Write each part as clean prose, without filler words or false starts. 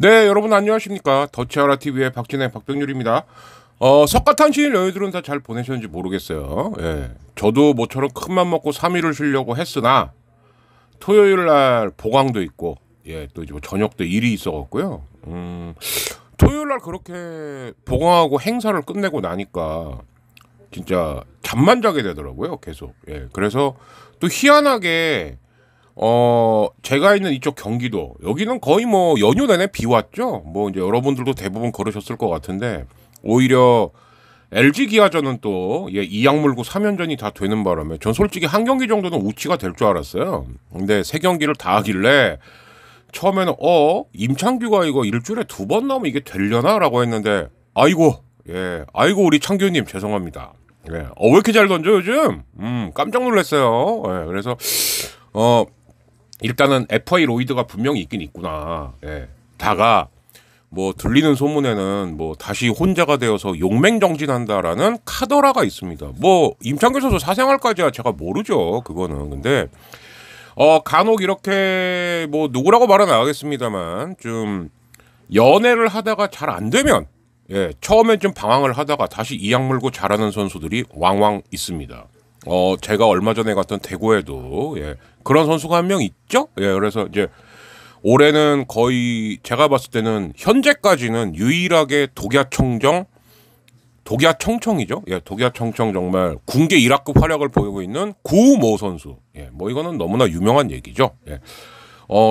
네, 여러분 안녕하십니까. 더치아라TV의 박진애 박병률입니다. 석가탄신일 너희들은 다 잘 보내셨는지 모르겠어요. 예, 저도 모처럼 큰맘 먹고 3일을 쉬려고 했으나 토요일날 보강도 있고, 예, 또 이제 뭐 저녁 때 일이 있어갖고요. 토요일날 그렇게 보강하고 행사를 끝내고 나니까 진짜 잠만 자게 되더라고요, 계속. 예, 그래서 또 희한하게 제가 있는 이쪽 경기도, 여기는 거의 뭐 연휴 내내 비 왔죠? 뭐 이제 여러분들도 대부분 그러셨을 것 같은데, 오히려 LG 기아전은 또, 예, 2약 물고 3연전이 다 되는 바람에, 전 솔직히 한 경기 정도는 우치가 될 줄 알았어요. 근데 3경기를 다 하길래, 처음에는, 임창규가 이거 일주일에 2번 나오면 이게 되려나? 라고 했는데, 아이고, 예, 아이고, 우리 창규님 죄송합니다. 예, 왜 이렇게 잘 던져, 요즘? 깜짝 놀랐어요. 예, 그래서, 일단은 FA 로이드가 분명히 있긴 있구나. 예. 다가 뭐 들리는 소문에는 뭐 다시 혼자가 되어서 용맹정진한다라는 카더라가 있습니다. 뭐 임창규 선수 사생활까지야 제가 모르죠. 그거는. 근데 간혹 이렇게 뭐 누구라고 말은 안 하겠습니다만 좀 연애를 하다가 잘 안 되면, 예, 처음엔 좀 방황을 하다가 다시 이악 물고 잘하는 선수들이 왕왕 있습니다. 제가 얼마 전에 갔던 대구에도, 예, 그런 선수가 한 명 있죠? 예, 그래서 이제 올해는 거의 제가 봤을 때는 현재까지는 유일하게 독야청청이죠? 예, 독야청청 정말 군계 1학급 활약을 보이고 있는 구모 선수. 예, 뭐 이거는 너무나 유명한 얘기죠. 예.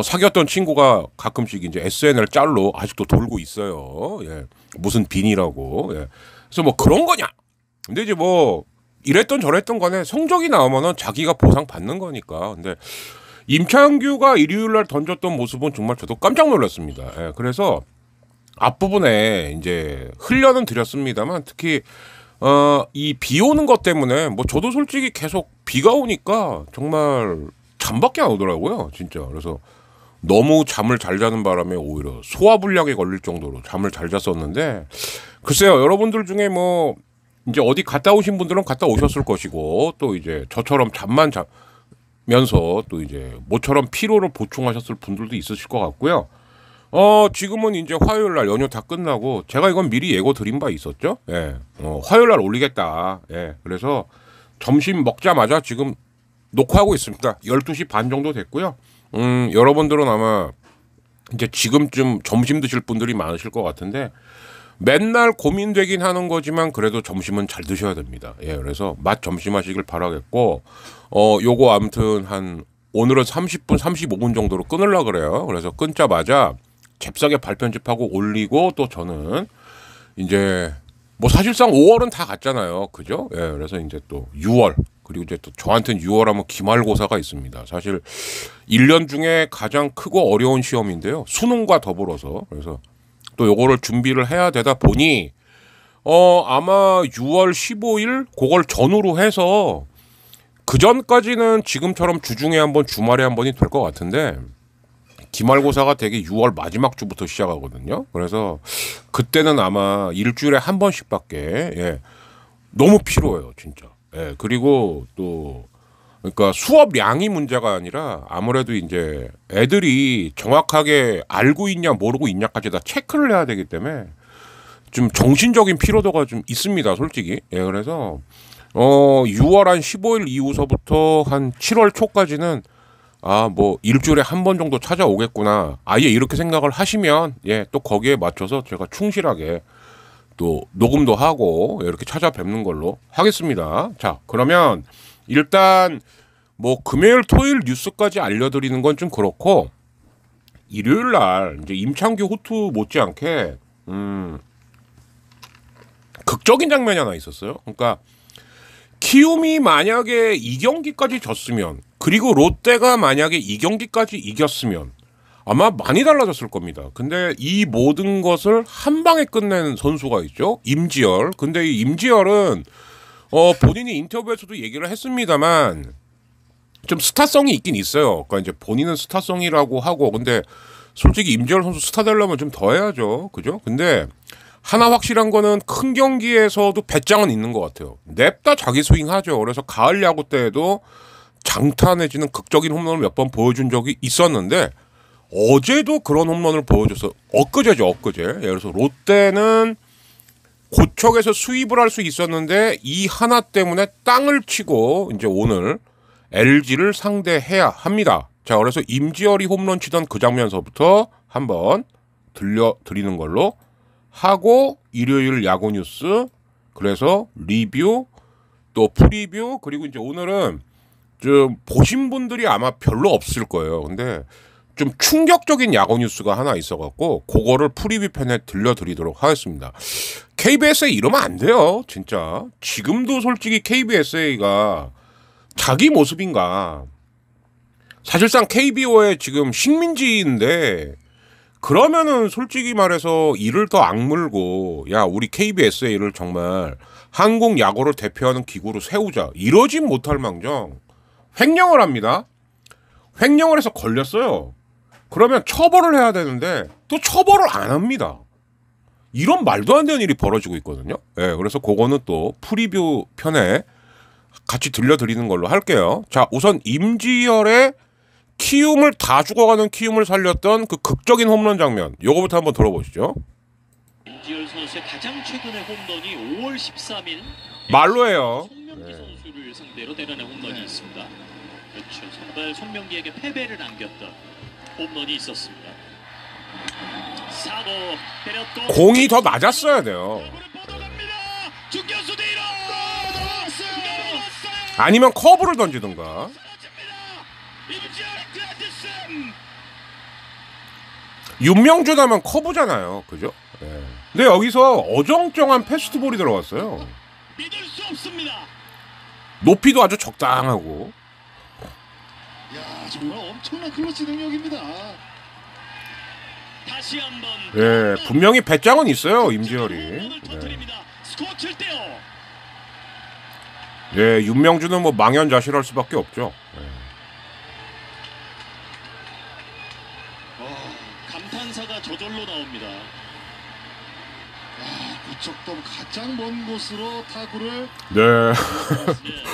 사귀었던 친구가 가끔씩 이제 SNL 짤로 아직도 돌고 있어요. 예. 무슨 빈이라고. 예. 그래서 뭐 그런 거냐? 근데 이제 뭐 이랬던 저랬던 간에 성적이 나오면은 자기가 보상 받는 거니까. 근데 임창규가 일요일날 던졌던 모습은 정말 저도 깜짝 놀랐습니다. 예, 그래서 앞부분에 이제 흘려는 드렸습니다만, 특히 이 비 오는 것 때문에 뭐 저도 솔직히 계속 비가 오니까 정말 잠밖에 안 오더라고요, 진짜. 그래서 너무 잠을 잘 자는 바람에 오히려 소화불량에 걸릴 정도로 잠을 잘 잤었는데, 글쎄요, 여러분들 중에 뭐 이제 어디 갔다 오신 분들은 갔다 오셨을 것이고, 또 이제 저처럼 잠만 자면서 또 이제 모처럼 피로를 보충하셨을 분들도 있으실 것 같고요. 지금은 이제 화요일 날 연휴 다 끝나고, 제가 이건 미리 예고 드린 바 있었죠. 예, 화요일 날 올리겠다. 예, 그래서 점심 먹자마자 지금 녹화하고 있습니다. 12시 반 정도 됐고요. 여러분들은 아마 이제 지금쯤 점심 드실 분들이 많으실 것 같은데, 맨날 고민되긴 하는 거지만 그래도 점심은 잘 드셔야 됩니다. 예, 그래서 맛 점심 하시길 바라겠고, 요거 아무튼 오늘은 30분, 35분 정도로 끊으려고 그래요. 그래서 끊자마자 잽싸게 발편집하고 올리고, 또 저는 이제 뭐 사실상 5월은 다 갔잖아요. 그죠? 예, 그래서 이제 또 6월, 그리고 이제 또 저한테는 6월 하면 기말고사가 있습니다. 사실 1년 중에 가장 크고 어려운 시험인데요. 수능과 더불어서. 그래서 또 요거를 준비를 해야 되다 보니 아마 6월 15일 그걸 전후로 해서 그 전까지는 지금처럼 주중에 한 번, 주말에 한 번이 될 것 같은데, 기말고사가 되게 6월 마지막 주부터 시작하거든요. 그래서 그때는 아마 일주일에 한 번씩밖에, 예, 너무 피로해요, 진짜. 예, 그리고 또 그러니까 수업량이 문제가 아니라 아무래도 이제 애들이 정확하게 알고 있냐 모르고 있냐까지 다 체크를 해야 되기 때문에 좀 정신적인 피로도가 좀 있습니다, 솔직히. 예, 그래서 6월 한 15일 이후서부터 한 7월 초까지는 아, 뭐 일주일에 한 번 정도 찾아오겠구나. 아예 이렇게 생각을 하시면 예, 또 거기에 맞춰서 제가 충실하게 또 녹음도 하고 이렇게 찾아뵙는 걸로 하겠습니다. 자, 그러면 일단 뭐 금요일 토요일 뉴스까지 알려드리는 건 좀 그렇고 일요일 날 이제 임창규 호투 못지않게 극적인 장면이 하나 있었어요. 그러니까 키움이 만약에 이 경기까지 졌으면 그리고 롯데가 만약에 이 경기까지 이겼으면 아마 많이 달라졌을 겁니다. 근데 이 모든 것을 한 방에 끝낸 선수가 있죠. 임지열. 근데 이 임지열은 본인이 인터뷰에서도 얘기를 했습니다만 좀 스타성이 있긴 있어요. 그러니까 이제 본인은 스타성이라고 하고 근데 솔직히 임지열 선수 스타 되려면 좀 더 해야죠. 그죠? 근데 하나 확실한 거는 큰 경기에서도 배짱은 있는 것 같아요. 냅다 자기 스윙하죠. 그래서 가을 야구 때에도 장타 내지는 극적인 홈런을 몇 번 보여준 적이 있었는데 어제도 그런 홈런을 보여줘서 엊그제죠. 엊그제. 그래서 롯데는 고척에서 수입을 할 수 있었는데 이 하나 때문에 땅을 치고 이제 오늘 LG를 상대해야 합니다. 자, 그래서 임지열이 홈런 치던 그 장면서부터 한번 들려드리는 걸로 하고 일요일 야구 뉴스 그래서 리뷰 또 프리뷰 그리고 이제 오늘은 좀 보신 분들이 아마 별로 없을 거예요. 근데 좀 충격적인 야구 뉴스가 하나 있어갖고 그거를 프리뷰 편에 들려드리도록 하겠습니다. KBSA 이러면 안 돼요. 진짜 지금도 솔직히 KBSA가 자기 모습인가 사실상 KBO의 지금 식민지인데 그러면은 솔직히 말해서 이를 더 악물고 야 우리 KBSA를 정말 한국 야구를 대표하는 기구로 세우자 이러진 못할 망정 횡령을 합니다. 횡령을 해서 걸렸어요. 그러면 처벌을 해야 되는데 또 처벌을 안 합니다. 이런 말도 안 되는 일이 벌어지고 있거든요. 네, 그래서 그거는 또 프리뷰 편에 같이 들려드리는 걸로 할게요. 자, 우선 임지열의 키움을 다 죽어가는 키움을 살렸던 그 극적인 홈런 장면 요거부터 한번 들어보시죠. 임지열 선수의 가장 최근의 홈런이 5월 13일 말로예요. 송명기 선수를 상대로 때려낸 홈런이 있습니다. 그렇죠. 선발 송명기에게 패배를 안겼던 홈런이 있었습니다. 사고 때렸고 공이 더 맞았어야 돼요. 중견수 뒤로 아니면 커브를 던지든가. 윤명준 하면 커브잖아요. 그죠? 네. 근데 여기서 어정쩡한 패스트볼이 들어갔어요. 믿을 수 없습니다. 높이도 아주 적당하고. 야, 정말 엄청난 클러치 능력입니다. 다시 한번 예, 분명히 배짱은 있어요. 임지열이. 네. 스코어 7대5. 예, 윤명준은 뭐 망연자실할 수밖에 없죠. 네. 감탄사가 저절로 나옵니다. 고척돔 가장 먼 곳으로 타구를 네.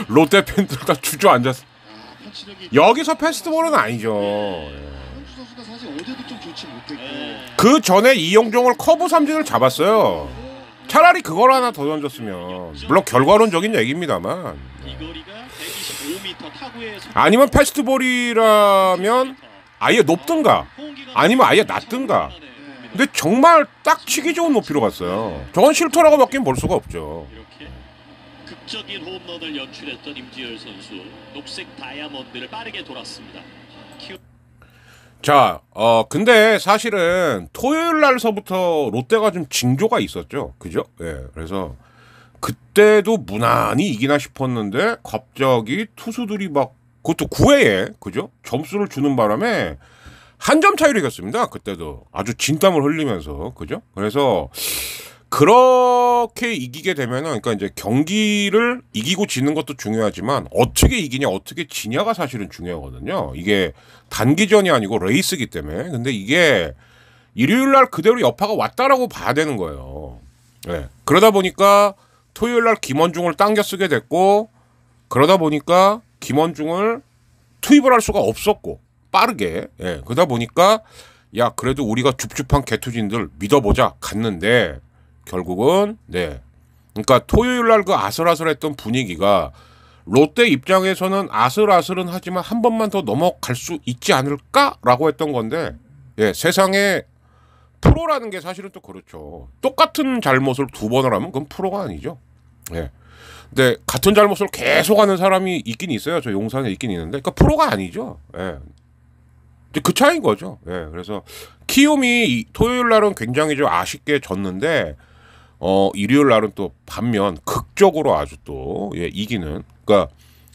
롯데 팬들 다 주저앉았어. 펀치력이 여기서 패스트볼은 아니죠. 현주 선수가 사실 어제도 좀 좋지 못했고 그 전에 이영종을 커브 삼진을 잡았어요. 차라리 그걸 하나 더 던졌으면 물론 결과론적인 얘기입니다만 이 거리가 125m 타구의 아니면 패스트볼이라면 아예 높든가 아니면 아예 낮든가 근데 정말 딱 치기 좋은 높이로 갔어요. 저건 실토라고 밖에 볼 수가 없죠. 이렇게 극적인 홈런을 연출했던 임지열 선수 녹색 다이아몬드를 빠르게 돌았습니다. 자, 근데 사실은 토요일 날서부터 롯데가 좀 징조가 있었죠. 그죠? 예. 그래서 그때도 무난히 이기나 싶었는데 갑자기 투수들이 막 그것도 9회에 그죠? 점수를 주는 바람에 한 점 차이로 이겼습니다. 그때도 아주 진땀을 흘리면서 그죠? 그래서 그렇게 이기게 되면은 그러니까 이제 경기를 이기고 지는 것도 중요하지만 어떻게 이기냐 어떻게 지냐가 사실은 중요하거든요. 이게 단기전이 아니고 레이스기 때문에. 근데 이게 일요일 날 그대로 여파가 왔다라고 봐야 되는 거예요. 네. 그러다 보니까 토요일 날 김원중을 당겨 쓰게 됐고 그러다 보니까 김원중을 투입을 할 수가 없었고 빠르게. 예. 그러다 보니까 야 그래도 우리가 줍줍한 개투진들 믿어보자 갔는데 결국은 네. 그러니까 토요일 날 그 아슬아슬했던 분위기가 롯데 입장에서는 아슬아슬은 하지만 한 번만 더 넘어갈 수 있지 않을까라고 했던 건데 예, 세상에 프로라는 게 사실은 또 그렇죠. 똑같은 잘못을 두 번을 하면 그건 프로가 아니죠. 예. 근데 같은 잘못을 계속 하는 사람이 있긴 있어요. 저 용산에 있긴 있는데 그러니까 프로가 아니죠. 예. 이제 그 차이인 거죠. 예. 그래서 키움이 토요일 날은 굉장히 좀 아쉽게 졌는데 일요일 날은 또 반면 극적으로 아주 또 예, 이기는. 그러니까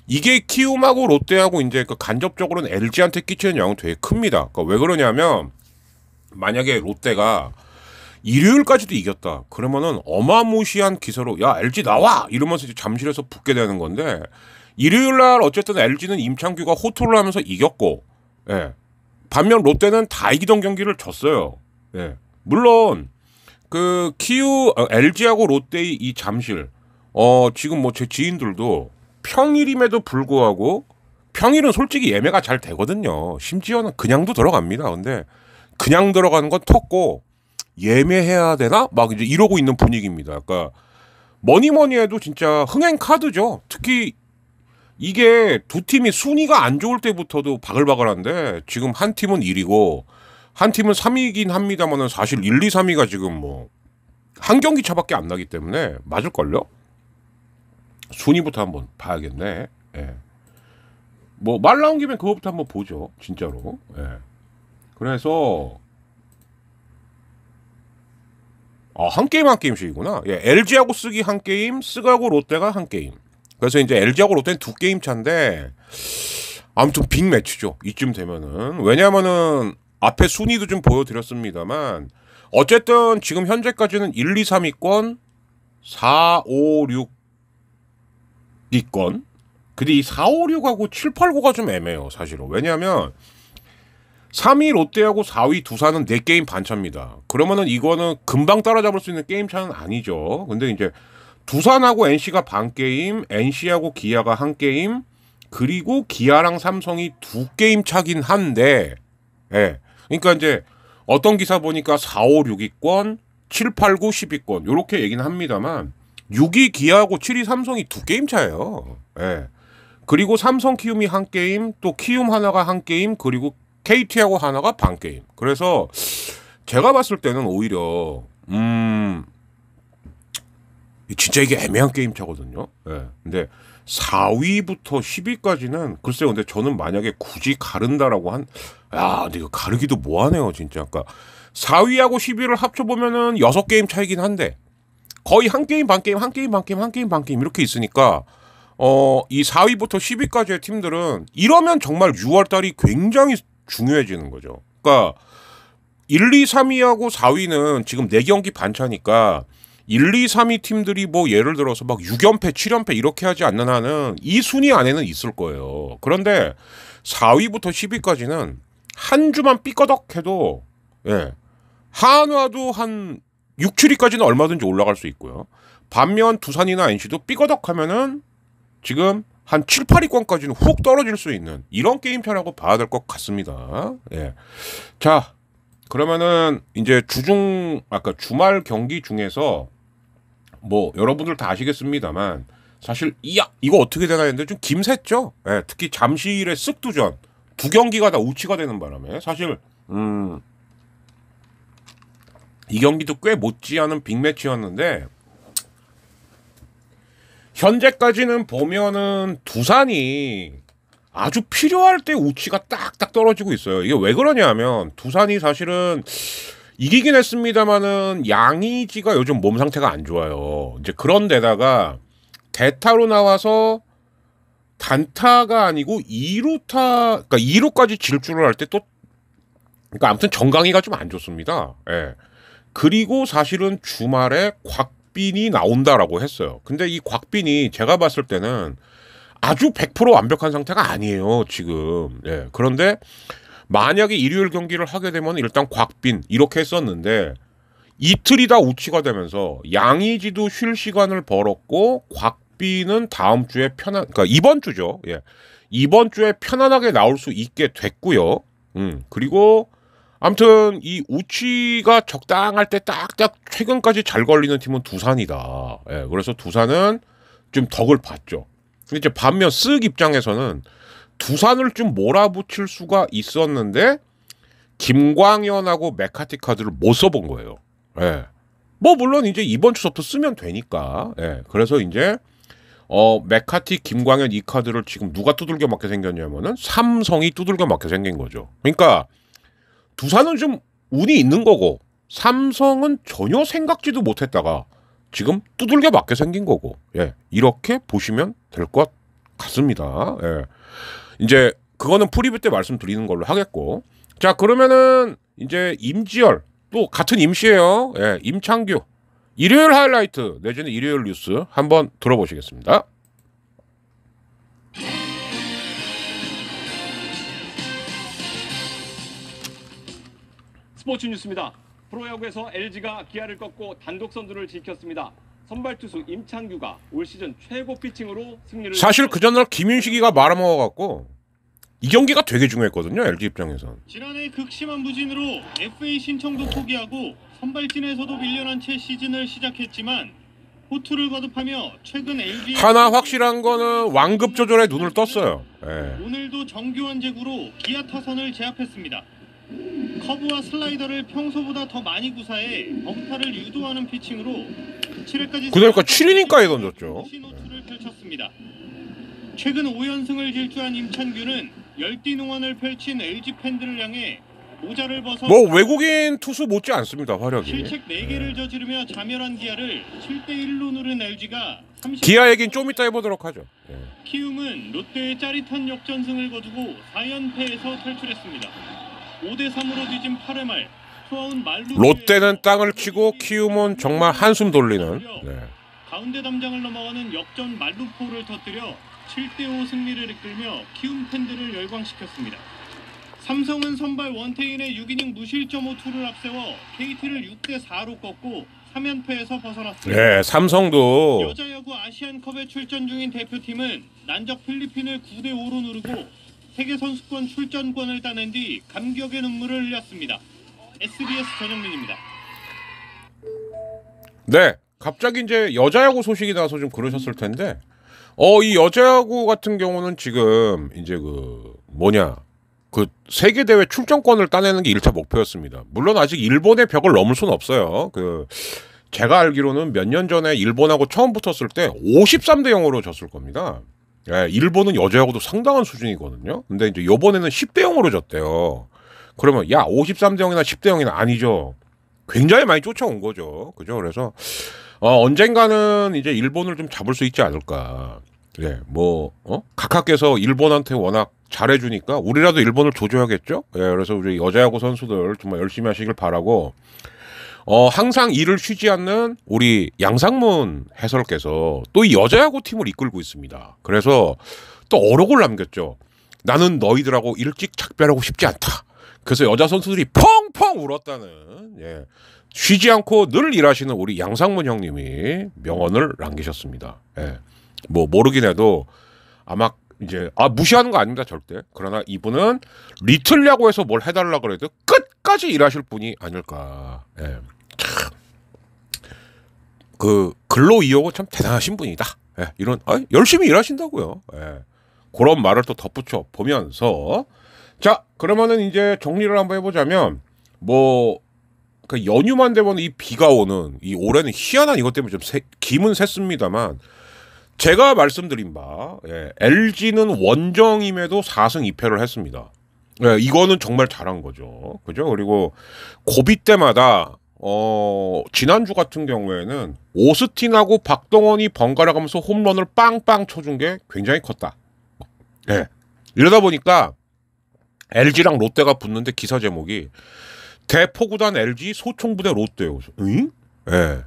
이게 키움하고 롯데하고 이제 그 간접적으로는 LG한테 끼치는 영향은 되게 큽니다. 그러니까 왜 그러냐면 만약에 롯데가 일요일까지도 이겼다. 그러면은 어마무시한 기세로 야 LG 나와 이러면서 이제 잠실에서 붙게 되는 건데 일요일 날 어쨌든 LG는 임창규가 호투를 하면서 이겼고, 예. 반면 롯데는 다 이기던 경기를 졌어요. 예. 물론 그 LG하고 롯데의 이 잠실 지금 뭐 제 지인들도 평일임에도 불구하고 평일은 솔직히 예매가 잘 되거든요. 심지어는 그냥도 들어갑니다. 근데 그냥 들어가는 건 텄고 예매해야 되나? 막 이제 이러고 있는 분위기입니다. 그러니까 뭐니 해도 진짜 흥행 카드죠. 특히 이게 두 팀이 순위가 안 좋을 때부터도 바글바글한데 지금 한 팀은 1위고 한 팀은 3위이긴 합니다만은 사실 1, 2, 3위가 지금 뭐 한 경기 차밖에 안 나기 때문에 맞을걸요? 순위부터 한번 봐야겠네. 예. 뭐 말 나온 김에 그거부터 한번 보죠. 진짜로. 예. 그래서 한 게임 한 게임씩이구나. 예, LG하고 쓰기 한 게임, 쓰가고 롯데가 한 게임. 그래서 이제 LG하고 롯데는 두 게임 차인데 아무튼 빅 매치죠. 이쯤 되면은. 왜냐면은 앞에 순위도 좀 보여드렸습니다만 어쨌든 지금 현재까지는 1, 2, 3위권, 4, 5, 6위권. 근데 이 4, 5, 6하고 7, 8, 9가 좀 애매해요. 사실은. 왜냐면 3위 롯데하고 4위 두산은 4게임 반차입니다. 그러면은 이거는 금방 따라잡을 수 있는 게임 차는 아니죠. 근데 이제 두산하고 NC가 반 게임, NC하고 기아가 한 게임, 그리고 기아랑 삼성이 2게임 차긴 한데, 예. 그러니까 이제 어떤 기사 보니까 4, 5, 6위권, 7, 8, 9, 10위권 요렇게 얘기는 합니다만 6위 기아하고 7위 삼성이 2게임 차예요. 예. 그리고 삼성 키움이 한 게임, 또 키움 하나가 한 게임, 그리고 KT하고 하나가 반 게임. 그래서 제가 봤을 때는 오히려 진짜 이게 애매한 게임 차거든요. 예. 근데 4위부터 10위까지는 글쎄요. 근데 저는 만약에 굳이 가른다라고 근데 이거 가르기도 뭐하네요, 진짜. 그러니까 4위하고 10위를 합쳐보면은 6게임 차이긴 한데 거의 한 게임 반 게임, 한 게임 반 게임, 한 게임 반 게임 이렇게 있으니까 이 4위부터 10위까지의 팀들은 이러면 정말 6월달이 굉장히 중요해지는 거죠. 그러니까 1, 2, 3위하고 4위는 지금 4경기 반차니까 1, 2, 3위 팀들이 뭐 예를 들어서 막 6연패, 7연패 이렇게 하지 않는 한은 이 순위 안에는 있을 거예요. 그런데 4위부터 10위까지는 한 주만 삐꺼덕해도 예, 한화도 한 6, 7위까지는 얼마든지 올라갈 수 있고요. 반면 두산이나 NC도 삐꺼덕하면은 지금 한 7, 8위권까지는 훅 떨어질 수 있는 이런 게임차라고 봐야 될 것 같습니다. 예. 자, 그러면은 이제 아까 주말 경기 중에서 뭐 여러분들 다 아시겠습니다만 사실 이거 어떻게 되나 했는데 좀 김샜죠. 예, 특히 잠실의 쓱두전 2경기가 다 우치가 되는 바람에 사실 이 경기도 꽤 못지않은 빅매치였는데 현재까지는 보면은 두산이 아주 필요할 때 우치가 딱딱 떨어지고 있어요. 이게 왜 그러냐면 두산이 사실은 이기긴 했습니다만은 양의지가 요즘 몸 상태가 안 좋아요. 이제 그런 데다가 대타로 나와서 단타가 아니고 2루타, 그러니까 2루까지 질주를 할 때 또, 그러니까 아무튼 정강이가 좀 안 좋습니다. 예. 그리고 사실은 주말에 곽빈이 나온다라고 했어요. 근데 이 곽빈이 제가 봤을 때는 아주 100% 완벽한 상태가 아니에요, 지금. 예. 그런데 만약에 일요일 경기를 하게 되면 일단 곽빈 이렇게 했었는데 이틀이 다 우치가 되면서 양의지도 쉴 시간을 벌었고 곽빈은 다음 주에 그러니까 이번 주죠. 예. 이번 주에 편안하게 나올 수 있게 됐고요. 그리고 아무튼 이 우치가 적당할 때 딱딱 최근까지 잘 걸리는 팀은 두산이다. 예. 그래서 두산은 좀 덕을 봤죠. 이제 반면 쓱 입장에서는 두산을 좀 몰아붙일 수가 있었는데 김광현하고 메카티 카드를 못 써본 거예요. 예. 뭐 물론 이제 이번 추석도 쓰면 되니까. 예. 그래서 이제 메카티, 김광현 이 카드를 지금 누가 두들겨 맞게 생겼냐면은 삼성이 두들겨 맞게 생긴 거죠. 그러니까 두산은 좀 운이 있는 거고 삼성은 전혀 생각지도 못했다가 지금 두들겨 맞게 생긴 거고. 예. 이렇게 보시면 될 것 같습니다. 예. 이제 그거는 프리뷰 때 말씀드리는 걸로 하겠고. 자, 그러면은 이제 임지열 또 같은 임시예요. 예, 임창규 일요일 하이라이트 내지는 일요일 뉴스 한번 들어보시겠습니다. 스포츠 뉴스입니다. 프로야구에서 LG가 기아를 꺾고 단독 선두를 지켰습니다. 선발 투수 임창규가 올 시즌 최고 피칭으로 승리를 사실 그 전날 김윤식이가 말아먹어갖고 이 경기가 되게 중요했거든요. LG 입장에선. 지난해 극심한 부진으로 FA 신청도 포기하고 선발진에서도 밀려난 채 시즌을 시작했지만 호투를 거듭하며 최근 LG 하나 확실한 거는 완급 조절에 눈을 떴어요. 예. 오늘도 정교한 제구로 기아 타선을 제압했습니다. 커브와 슬라이더를 평소보다 더 많이 구사해 범타를 유도하는 피칭으로 7회까지 그러니까 7이닝까지 던졌죠. 호투를 펼쳤습니다. 최근 5연승을 질주한 임찬규는 열띤 응원을 펼친 LG 팬들을 향해 모자를 벗어 뭐 외국인 투수 못지 않습니다. 화력이. 실책 4개를 저지르며 자멸한 기아를 7대1로 누른 LG가 기아 얘기는 좀 이따 해보도록 하죠. 예. 키움은 롯데의 짜릿한 역전승을 거두고 4연패에서 탈출했습니다. 5대3으로 뒤진 8회 말 투아웃 말루 롯데는 땅을 치고 키움은 정말 한숨 돌리는. 네. 가운데 담장을 넘어가는 역전 말루포를 터뜨려 7대5 승리를 이끌며 키움 팬들을 열광시켰습니다. 삼성은 선발 원태인의 6이닝 무실점 호투를 앞세워 KT를 6대4로 꺾고 3연패에서 벗어났습니다. 네, 삼성도 여자야구 아시안컵에 출전 중인 대표팀은 난적 필리핀을 9대5로 누르고 세계선수권 출전권을 따낸 뒤 감격의 눈물을 흘렸습니다. SBS 전영민입니다. 네, 갑자기 이제 여자야구 소식이 나서 좀 그러셨을 텐데 이 여자야구 같은 경우는 지금 이제 그 세계대회 출전권을 따내는 게 1차 목표였습니다. 물론 아직 일본의 벽을 넘을 수는 없어요. 제가 알기로는 몇 년 전에 일본하고 처음 붙었을 때 53대 0으로 졌을 겁니다. 예, 일본은 여자야구도 상당한 수준이거든요. 근데 이제 요번에는 10대 0으로 졌대요. 그러면 야 53대 0이나 10대 0이나 아니죠. 굉장히 많이 쫓아온 거죠. 그죠? 그래서 언젠가는 이제 일본을 좀 잡을 수 있지 않을까. 예, 각하께서 일본한테 워낙 잘해주니까 우리라도 일본을 조져야겠죠. 예, 그래서 우리 여자야구 선수들 정말 열심히 하시길 바라고. 항상 일을 쉬지 않는 우리 양상문 해설께서 또 이 여자야구 팀을 이끌고 있습니다. 그래서 또 어록을 남겼죠. 나는 너희들하고 일찍 작별하고 싶지 않다. 그래서 여자 선수들이 펑펑 울었다는, 예, 쉬지 않고 늘 일하시는 우리 양상문 형님이 명언을 남기셨습니다. 예, 뭐 모르긴 해도 아마 이제 무시하는 거 아닙니다, 절대. 그러나 이분은 리틀 야구에서 뭘 해달라 그래도 끝까지 일하실 분이 아닐까. 예. 참, 근로 이용은 참 대단하신 분이다. 예, 이런 열심히 일하신다고요. 예. 그런 말을 또 덧붙여 보면서, 자, 그러면은 이제 정리를 한번 해보자면, 그 연휴만 되면 이 비가 오는, 이 올해는 희한한 이것 때문에 좀 기분 샜습니다만, 제가 말씀드린 바, 예, LG는 원정임에도 4승 2패를 했습니다. 예, 이거는 정말 잘한 거죠. 그죠? 그리고 고비 때마다, 지난주 같은 경우에는 오스틴하고 박동원이 번갈아 가면서 홈런을 빵빵 쳐준 게 굉장히 컸다. 예. 이러다 보니까 LG랑 롯데가 붙는데 기사 제목이 대포구단 LG 소총부대 롯데요. 응? 예.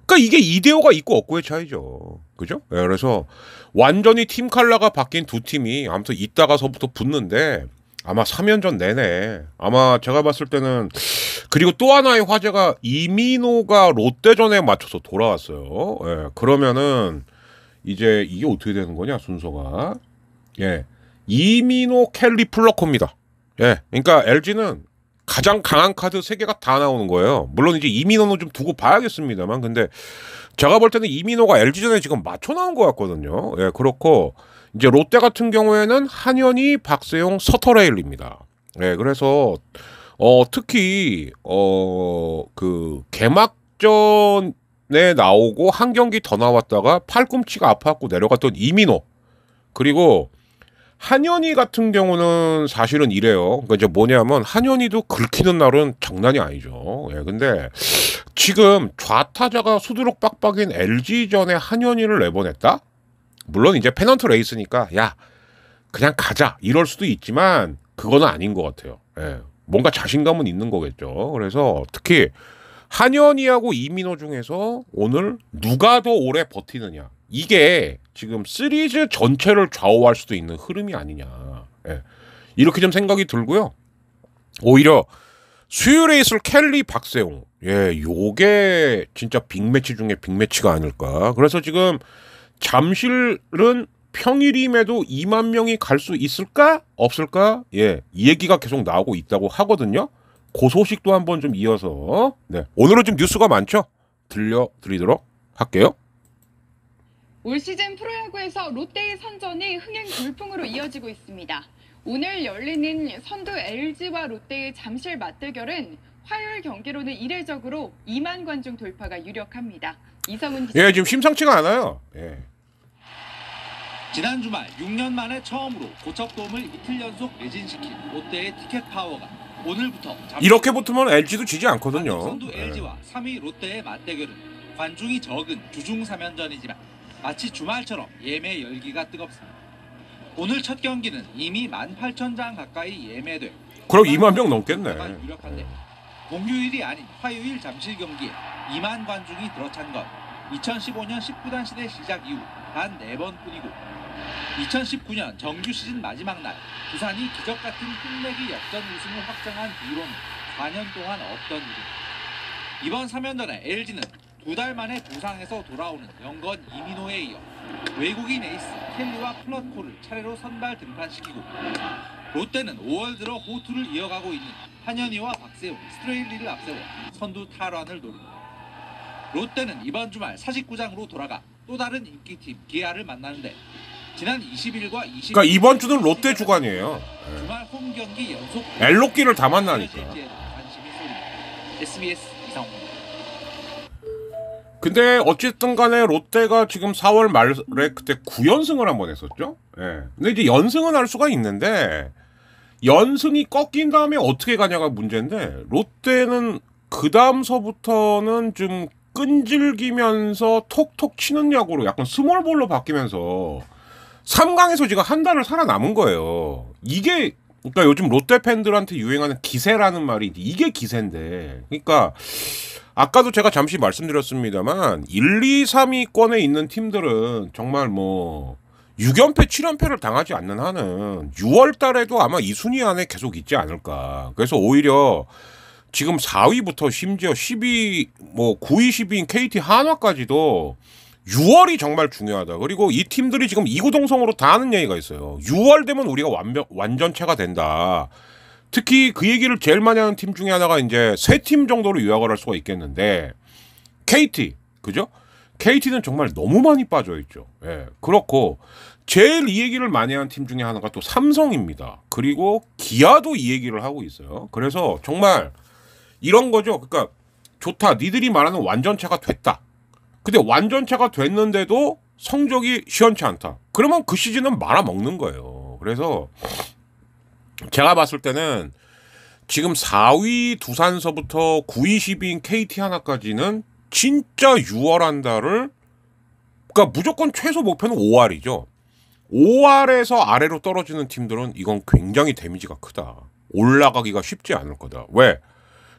그러니까 이게 이대호가 있고 없고의 차이죠. 그죠? 예, 그래서 완전히 팀 컬러가 바뀐 두 팀이 아무튼 이따가서부터 붙는데 아마 3연전 내내 아마 제가 봤을 때는. 그리고 또 하나의 화제가 이민호가 롯데전에 맞춰서 돌아왔어요. 예, 그러면은 이제 이게 어떻게 되는 거냐 순서가. 예, 이민호 켈리 플러커입니다. 예, 그러니까 LG는 가장 강한 카드 3개가 다 나오는 거예요. 물론 이제 이민호는 좀 두고 봐야겠습니다만, 근데 제가 볼 때는 이민호가 LG전에 지금 맞춰 나온 것 같거든요. 예, 그렇고 이제 롯데 같은 경우에는 한현희, 박세용, 서터레일입니다. 예, 그래서 특히 그 개막전에 나오고 한 경기 더 나왔다가 팔꿈치가 아파갖고 내려갔던 이민호, 그리고 한현희 같은 경우는 사실은 이래요. 그러니까 이제 뭐냐면 한현희도 긁히는 날은 장난이 아니죠. 예, 근데 지금 좌타자가 수두룩 빡빡인 LG전에 한현희를 내보냈다? 물론 이제 페넌트 레이스니까 야 그냥 가자 이럴 수도 있지만 그거는 아닌 것 같아요. 예, 뭔가 자신감은 있는 거겠죠. 그래서 특히 한현희하고 이민호 중에서 오늘 누가 더 오래 버티느냐, 이게 지금 시리즈 전체를 좌우할 수도 있는 흐름이 아니냐. 예, 이렇게 좀 생각이 들고요. 오히려 수요일에 있을 켈리, 박세웅, 예, 요게 진짜 빅매치 중에 빅매치가 아닐까. 그래서 지금 잠실은 평일임에도 2만 명이 갈 수 있을까 없을까, 예, 이 얘기가 계속 나오고 있다고 하거든요. 그 소식도 한번 좀 이어서, 네, 오늘은 좀 뉴스가 많죠. 들려드리도록 할게요. 올 시즌 프로야구에서 롯데의 선전이 흥행 돌풍으로 이어지고 있습니다. 오늘 열리는 선두 LG와 롯데의 잠실 맞대결은 화요일 경기로는 이례적으로 2만 관중 돌파가 유력합니다. 이성훈 기자. 예, 지금 심상치가 않아요. 예. 지난 주말 6년 만에 처음으로 고척돔을 이틀 연속 매진시킨 롯데의 티켓 파워가 오늘부터 이렇게 붙으면 LG도 지지 않거든요. 선두 LG와 3위 롯데의 맞대결은 관중이 적은 주중 3연전이지만 마치 주말처럼 예매 열기가 뜨겁습니다. 오늘 첫 경기는 이미 18,000장 가까이 예매돼 그럼 2만 명 넘겠네. 유력한데 공휴일이 아닌 화요일 잠실 경기에 2만 관중이 들어찬 건 2015년 19단 시대 시작 이후 단 4번뿐이고 2019년 정규 시즌 마지막 날 부산이 기적 같은 끝내기 역전 우승을 확정한 뒤로는 4년 동안 없던 일입니다. 이번 3연전에 LG는 2달 만에 부상에서 돌아오는 영건 이민호에 이어 외국인 에이스 켈리와 플러코를 차례로 선발 등판시키고 롯데는 5월 들어 호투를 이어가고 있는 한현희와 박세웅, 스트레일리를 앞세워 선두 탈환을 노립니다. 롯데는 이번 주말 사직구장으로 돌아가 또 다른 인기팀 기아를 만나는데 지난 20일과 20일 그러니까 이번 주는 롯데 주간이에요. 주말 홈 경기 연속 엘로끼를 다 만나니까. 관심이 쏠립니다. SBS 이상호입니다. 근데 어쨌든 간에 롯데가 지금 4월 말에 그때 9연승을 한번 했었죠. 예. 근데 이제 연승은 할 수가 있는데 연승이 꺾인 다음에 어떻게 가냐가 문제인데 롯데는 그 다음서부터는 좀 끈질기면서 톡톡 치는 야구로 약간 스몰볼로 바뀌면서 3강에서 지금 한 달을 살아남은 거예요. 이게 그러니까 요즘 롯데 팬들한테 유행하는 기세라는 말이 이게 기세인데, 그러니까 아까도 제가 잠시 말씀드렸습니다만 1, 2, 3위권에 있는 팀들은 정말 뭐 6연패, 7연패를 당하지 않는 한은 6월 달에도 아마 이 순위 안에 계속 있지 않을까. 그래서 오히려 지금 4위부터 심지어 10위, 뭐 9위, 10위인 KT 한화까지도 6월이 정말 중요하다. 그리고 이 팀들이 지금 이구동성으로 다 하는 얘기가 있어요. 6월 되면 우리가 완전체가 된다. 특히 그 얘기를 제일 많이 하는 팀 중에 하나가 이제 3팀 정도로 요약을 할 수가 있겠는데 KT, 그죠? KT는 정말 너무 많이 빠져 있죠. 예, 그렇고 제일 이 얘기를 많이 하는 팀 중에 하나가 또 삼성입니다. 그리고 기아도 이 얘기를 하고 있어요. 그래서 정말 이런 거죠. 그러니까 좋다. 니들이 말하는 완전체가 됐다. 근데 완전체가 됐는데도 성적이 시원치 않다. 그러면 그 시즌은 말아먹는 거예요. 그래서 제가 봤을 때는 지금 4위 두산서부터 9위 10위인 KT 하나까지는 진짜 6월 한 달을, 그러니까 무조건 최소 목표는 5할이죠. 5할에서 아래로 떨어지는 팀들은 이건 굉장히 데미지가 크다. 올라가기가 쉽지 않을 거다. 왜?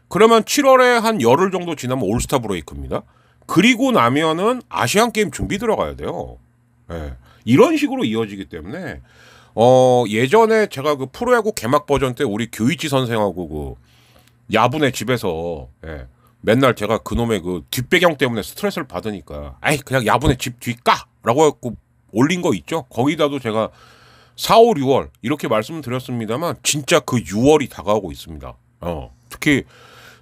그러면 7월에 한 열흘 정도 지나면 올스타 브레이크입니다. 그리고 나면은 아시안 게임 준비 들어가야 돼요. 예. 이런 식으로 이어지기 때문에 예전에 제가 그 프로야구 개막 버전 때 우리 교이치 선생하고 그 야분의 집에서, 예, 맨날 제가 그놈의 그 뒷배경 때문에 스트레스를 받으니까 아이 그냥 야분의 집 뒤까라고 해갖고 올린 거 있죠. 거기다도 제가 4, 5, 6월 이렇게 말씀드렸습니다만 진짜 그 6월이 다가오고 있습니다. 특히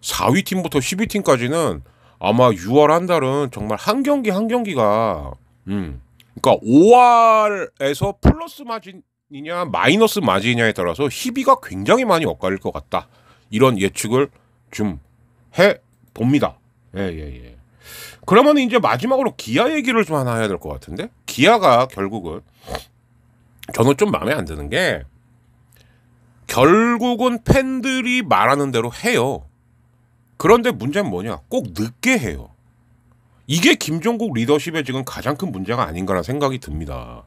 4위 팀부터 12팀까지는 아마 6월 한 달은 정말 한 경기 한 경기가 그러니까 5할에서 플러스 마진이냐 마이너스 마진이냐에 따라서 희비가 굉장히 많이 엇갈릴 것 같다. 이런 예측을 좀 해 봅니다. 예. 그러면 이제 마지막으로 기아 얘기를 좀 하나 해야 될 것 같은데, 기아가 결국은 저는 좀 마음에 안 드는 게 결국은 팬들이 말하는 대로 해요. 그런데 문제는 뭐냐? 꼭 늦게 해요. 이게 김종국 리더십의 지금 가장 큰 문제가 아닌가라는 생각이 듭니다.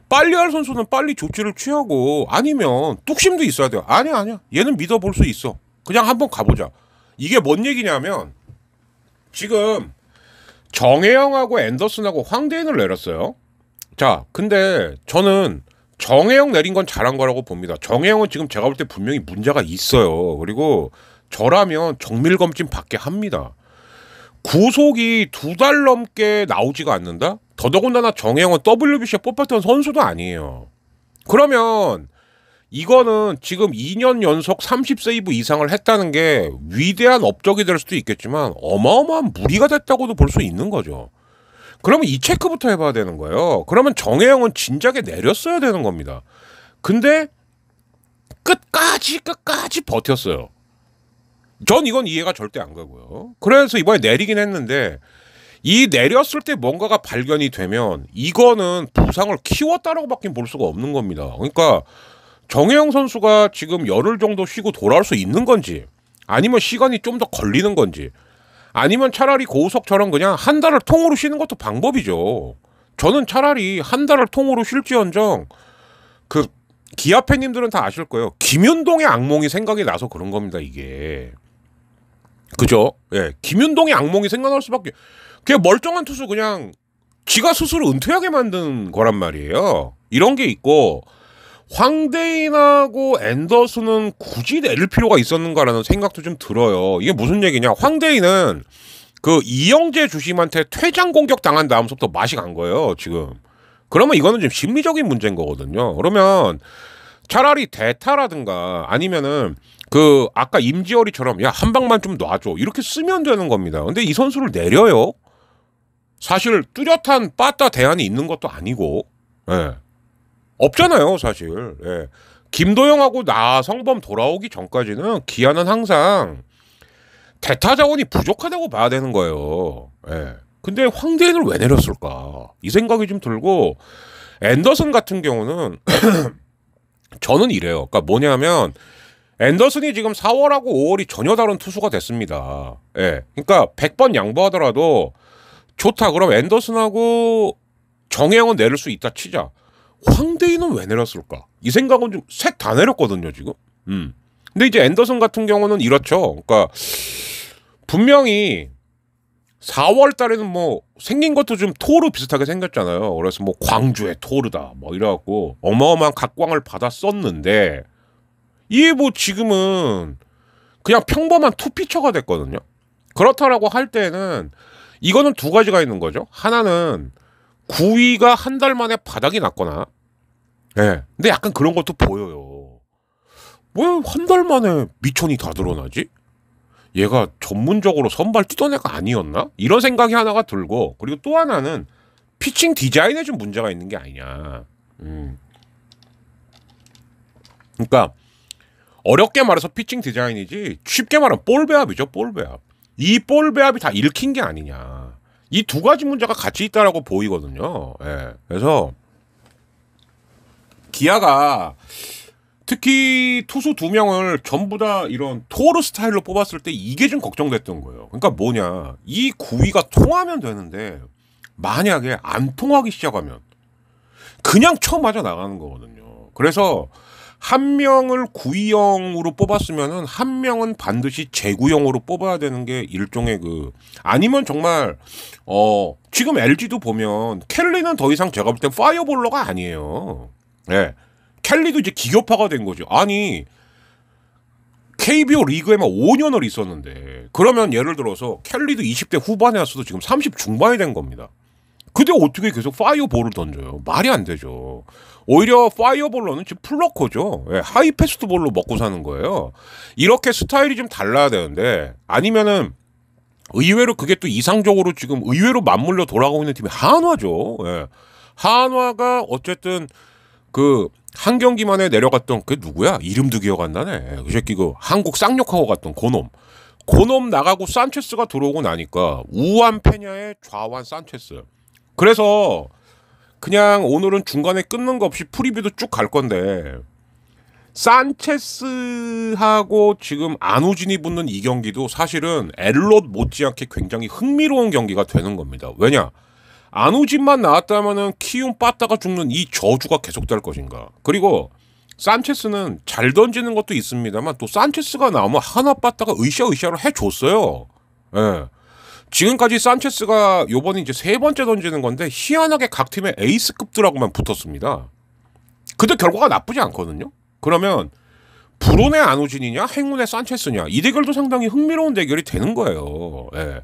빨리 할 선수는 빨리 조치를 취하고, 아니면 뚝심도 있어야 돼요. 아니야. 얘는 믿어볼 수 있어. 그냥 한번 가보자. 이게 뭔 얘기냐면 지금 정혜영하고 앤더슨하고 황대인을 내렸어요. 자, 근데 저는 정혜영 내린 건 잘한 거라고 봅니다. 정혜영은 지금 제가 볼 때 분명히 문제가 있어요. 그리고 저라면 정밀검진 받게 합니다. 구속이 2달 넘게 나오지가 않는다? 더더군다나 정혜영은 WBC에 뽑혔던 선수도 아니에요. 그러면 이거는 지금 2년 연속 30세이브 이상을 했다는 게 위대한 업적이 될 수도 있겠지만 어마어마한 무리가 됐다고도 볼 수 있는 거죠. 그러면 이 체크부터 해봐야 되는 거예요. 그러면 정혜영은 진작에 내렸어야 되는 겁니다. 근데 끝까지 버텼어요. 전 이건 이해가 절대 안 가고요. 그래서 이번에 내리긴 했는데, 이 내렸을 때 뭔가가 발견이 되면 이거는 부상을 키웠다라고 밖에 볼 수가 없는 겁니다. 그러니까 정혜영 선수가 지금 열흘 정도 쉬고 돌아올 수 있는 건지, 아니면 시간이 좀 더 걸리는 건지, 아니면 차라리 고우석처럼 그냥 한 달을 통으로 쉬는 것도 방법이죠. 저는 차라리 한 달을 통으로 쉴지언정, 그 기아 팬님들은 다 아실 거예요. 김윤동의 악몽이 생각이 나서 그런 겁니다, 이게. 그죠? 예, 김윤동의 악몽이 생각날 수밖에. 그냥 멀쩡한 투수 그냥 지가 스스로 은퇴하게 만든 거란 말이에요. 이런 게 있고, 황대인하고 앤더슨은 굳이 내릴 필요가 있었는가라는 생각도 좀 들어요. 이게 무슨 얘기냐? 황대인은 그 이영재 주심한테 퇴장 공격 당한 다음부터 맛이 간 거예요, 지금. 그러면 이거는 좀 심리적인 문제인 거거든요. 그러면 차라리 대타라든가 아니면은 그 아까 임지열이처럼 야, 한 방만 좀 놔줘, 이렇게 쓰면 되는 겁니다. 근데 이 선수를 내려요? 사실 뚜렷한 빠따 대안이 있는 것도 아니고, 예. 없잖아요, 사실. 예. 김도영하고 나성범 돌아오기 전까지는 기아는 항상 대타 자원이 부족하다고 봐야 되는 거예요. 예. 근데 황대인을 왜 내렸을까? 이 생각이 좀 들고, 앤더슨 같은 경우는 저는 이래요. 그러니까 뭐냐면 앤더슨이 지금 4월하고 5월이 전혀 다른 투수가 됐습니다. 예. 그러니까 100번 양보하더라도 좋다. 그럼 앤더슨하고 정혜영은 내릴 수 있다 치자. 황대인은 왜 내렸을까? 이 생각은 좀 셋 다 내렸거든요, 지금. 근데 이제 앤더슨 같은 경우는 이렇죠. 그러니까 분명히 4월 달에는 뭐 생긴 것도 좀 토르 비슷하게 생겼잖아요. 그래서 뭐 광주의 토르다 뭐 이래갖고 어마어마한 각광을 받았었는데, 이게 뭐 지금은 그냥 평범한 투피처가 됐거든요. 그렇다라고 할 때는 이거는 두 가지가 있는 거죠. 하나는 9위가 한 달 만에 바닥이 났거나, 예. 근데 약간 그런 것도 보여요. 왜 한 달 만에 미천이 다 드러나지? 얘가 전문적으로 선발 뛰던 애가 아니었나? 이런 생각이 하나가 들고, 그리고 또 하나는 피칭 디자인에 좀 문제가 있는 게 아니냐. 그러니까 어렵게 말해서 피칭 디자인이지, 쉽게 말하면 볼 배합이죠, 볼 배합. 이 볼 배합이 다 읽힌 게 아니냐. 이 두 가지 문제가 같이 있다라고 보이거든요. 예. 그래서 기아가 특히 투수 2명을 전부 다 이런 토르 스타일로 뽑았을 때 이게 좀 걱정됐던 거예요. 그러니까 뭐냐, 이 9위가 통하면 되는데 만약에 안 통하기 시작하면 그냥 쳐맞아 나가는 거거든요. 그래서 한 명을 9위형으로 뽑았으면은 한 명은 반드시 재구형으로 뽑아야 되는 게 일종의 그, 아니면 정말 지금 LG도 보면 켈리는 더 이상 제가 볼 땐 파이어볼러가 아니에요. 예. 켈리도 이제 기교파가 된 거죠. 아니, KBO 리그에만 5년을 있었는데, 그러면 예를 들어서 켈리도 20대 후반에 왔어도 지금 30 중반이 된 겁니다. 근데 어떻게 계속 파이어볼을 던져요? 말이 안 되죠. 오히려 파이어볼러는 지금 플러커죠. 예, 하이 패스트볼로 먹고 사는 거예요. 이렇게 스타일이 좀 달라야 되는데 아니면은 의외로 그게 또 이상적으로 지금 의외로 맞물려 돌아가고 있는 팀이 한화죠. 예. 한화가 어쨌든 그 한 경기 만에 내려갔던 그 누구야? 이름도 기억 안 나네. 그 새끼 그 한국 쌍욕하고 갔던 고놈 나가고 산체스가 들어오고 나니까 우완 페냐의 좌완 산체스. 그래서 그냥 오늘은 중간에 끊는 거 없이 프리뷰도 쭉 갈 건데 산체스하고 지금 안우진이 붙는 이 경기도 사실은 엘롯 못지않게 굉장히 흥미로운 경기가 되는 겁니다. 왜냐? 안우진만 나왔다면은 키움 빠따가 죽는 이 저주가 계속될 것인가. 그리고 산체스는 잘 던지는 것도 있습니다만 또 산체스가 나오면 하나 빠따가 으쌰으쌰로 해줬어요. 예. 지금까지 산체스가 요번에 이제 3번째 던지는 건데 희한하게 각 팀의 에이스급들하고만 붙었습니다. 근데 결과가 나쁘지 않거든요. 그러면 불운의 안우진이냐 행운의 산체스냐 이 대결도 상당히 흥미로운 대결이 되는 거예요. 예.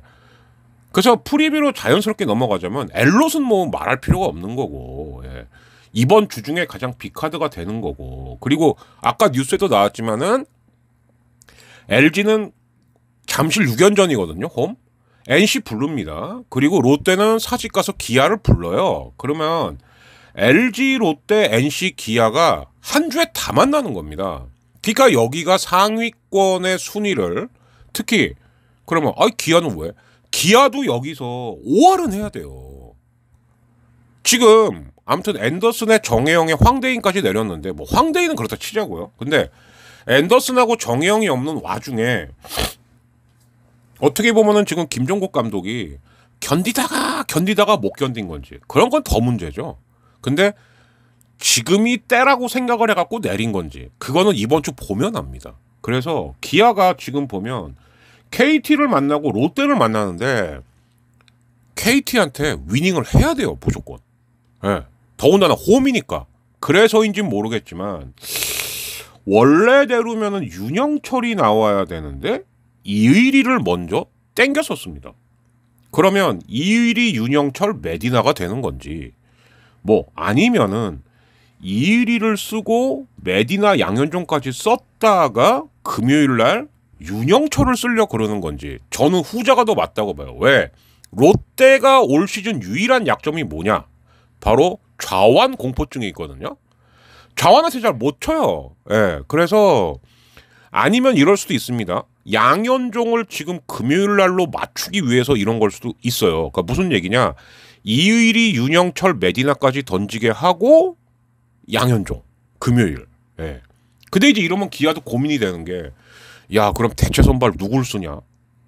그래서 프리뷰로 자연스럽게 넘어가자면 엘롯은 뭐 말할 필요가 없는 거고 예. 이번 주 중에 가장 빅카드가 되는 거고 그리고 아까 뉴스에도 나왔지만은 LG는 잠실 6연전이거든요. 홈. NC 부릅니다. 그리고 롯데는 사직 가서 기아를 불러요. 그러면 LG, 롯데, NC, 기아가 한 주에 다 만나는 겁니다. 그러니까 여기가 상위권의 순위를 특히 그러면 기아는 왜? 기아도 여기서 5할은 해야 돼요. 지금 아무튼 앤더슨의 정혜영의 황대인까지 내렸는데 뭐 황대인은 그렇다 치자고요. 근데 앤더슨하고 정혜영이 없는 와중에 어떻게 보면은 지금 김종국 감독이 견디다가 못 견딘 건지 그런 건 더 문제죠. 근데 지금이 때라고 생각을 해갖고 내린 건지 그거는 이번 주 보면 압니다. 그래서 기아가 지금 보면 KT를 만나고 롯데를 만나는데 KT한테 위닝을 해야 돼요. 무조건. 예. 더군다나 홈이니까. 그래서인지는 모르겠지만 원래대로면은 윤영철이 나와야 되는데 이의리를 먼저 땡겼었습니다. 그러면 이의리, 윤영철, 메디나가 되는 건지 뭐 아니면은 이의리를 쓰고 메디나, 양현종까지 썼다가 금요일날 윤영철을 쓰려 그러는 건지 저는 후자가 더 맞다고 봐요. 왜? 롯데가 올 시즌 유일한 약점이 뭐냐? 바로 좌완 공포증이 있거든요. 좌완한테 잘 못 쳐요. 예, 그래서 아니면 이럴 수도 있습니다. 양현종을 지금 금요일 날로 맞추기 위해서 이런 걸 수도 있어요. 그러니까 무슨 얘기냐? 이의리, 윤영철, 메디나까지 던지게 하고 양현종 금요일. 예. 근데 이제 이러면 기아도 고민이 되는 게 야, 그럼 대체 선발 누굴 쓰냐?